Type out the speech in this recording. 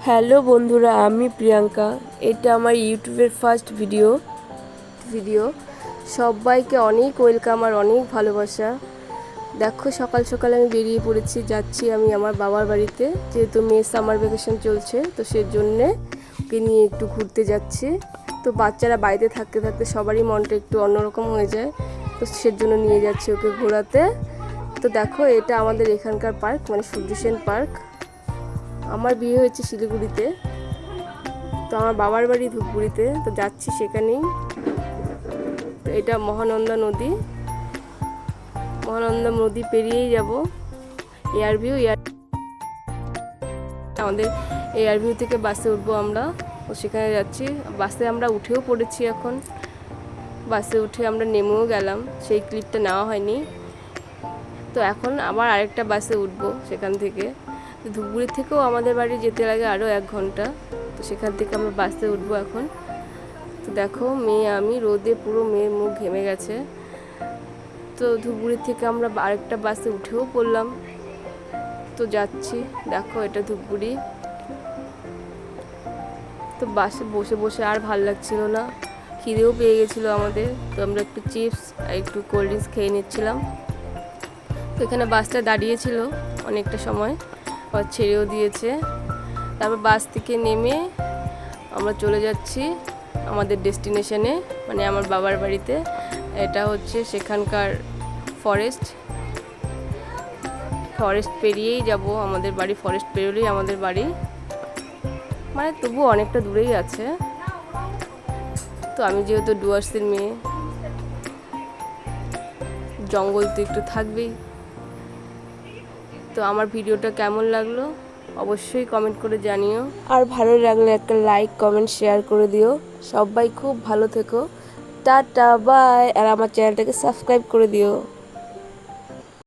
Hello বন্ধুরা, আমি প্রিয়াঙ্কা। এটা আমার ইউটিউবের ফার্স্ট ভিডিও। সবাইকে অনেক ওয়েলকাম আর অনেক ভালোবাসা। দেখো, সকাল সকাল আমি বেরিয়ে পড়েছি, যাচ্ছি আমি আমার বাবার বাড়িতে, যেহেতু মেয়ে সামার ভ্যাকেশন চলছে, তো সেজন্যে ওকে নিয়ে একটু ঘুরতে যাচ্ছি। তো বাচ্চারা বাড়িতে থাকতে থাকতে সবারই মনটা একটু অন্যরকম হয়ে যায়, তো সেজন্য নিয়ে যাচ্ছি ওকে ঘোরাতে। তো দেখো, এটা আমাদের এখানকার পার্ক, মানে সূর্য সেন পার্ক। আমার বিয়ে হয়েছে শিলিগুড়িতে, তো আমার বাবার বাড়ি ধূপগুড়িতে, তো যাচ্ছি সেখানেই। তো এটা মহানন্দা নদী পেরিয়েই যাব এয়ারভিউ। আমাদের এয়ারভিউ থেকে বাসে উঠবো আমরা, তো সেখানে যাচ্ছি। বাসে আমরা উঠেও পড়েছি, এখন বাসে উঠে আমরা নেমেও গেলাম, সেই ক্লিপটা নেওয়া হয়নি। তো এখন আবার আরেকটা বাসে উঠবো সেখান থেকে। ধূপগুড়ি থেকেও আমাদের বাড়ি যেতে লাগে আরও 1 ঘন্টা, তো সেখান থেকে আমরা বাসে উঠবো এখন। তো দেখো, আমি রোদে পুরো মেয়ের মুখ ঘেমে গেছে। তো ধূপগুড়ি থেকে আমরা আরেকটা বাসে উঠেও পড়লাম, তো যাচ্ছি। দেখো, এটা ধূপগুড়ি। তো বাসে বসে বসে আর ভাল লাগছিল না, খিদেও পেয়ে গেছিলো আমাদের, তো আমরা একটু চিপস আর একটু কোল্ড ড্রিঙ্কস খেয়ে নিচ্ছিলাম। তো এখানে বাসটা দাঁড়িয়েছিল অনেকটা সময়, আবার ছেড়েও দিয়েছে। তারপর বাস থেকে নেমে আমরা চলে যাচ্ছি আমাদের ডেস্টিনেশনে, মানে আমার বাবার বাড়িতে। এটা হচ্ছে সেখানকার ফরেস্ট পেরিয়েই যাব আমাদের বাড়ি। ফরেস্ট পেরোলেই আমাদের বাড়ি, মানে তবু অনেকটা দূরেই আছে। তো আমি যেহেতু ডুয়ার্সের মেয়ে, জঙ্গল তো একটু থাকবেই। তো আমার ভিডিওটা কেমন লাগলো অবশ্যই কমেন্ট করে জানিও, আর ভালো লাগলে একটা লাইক কমেন্ট শেয়ার করে দিও। সবাই খুব ভালো থেকো, টাটা বাই, আর আমার চ্যানেলটাকে সাবস্ক্রাইব করে দিও।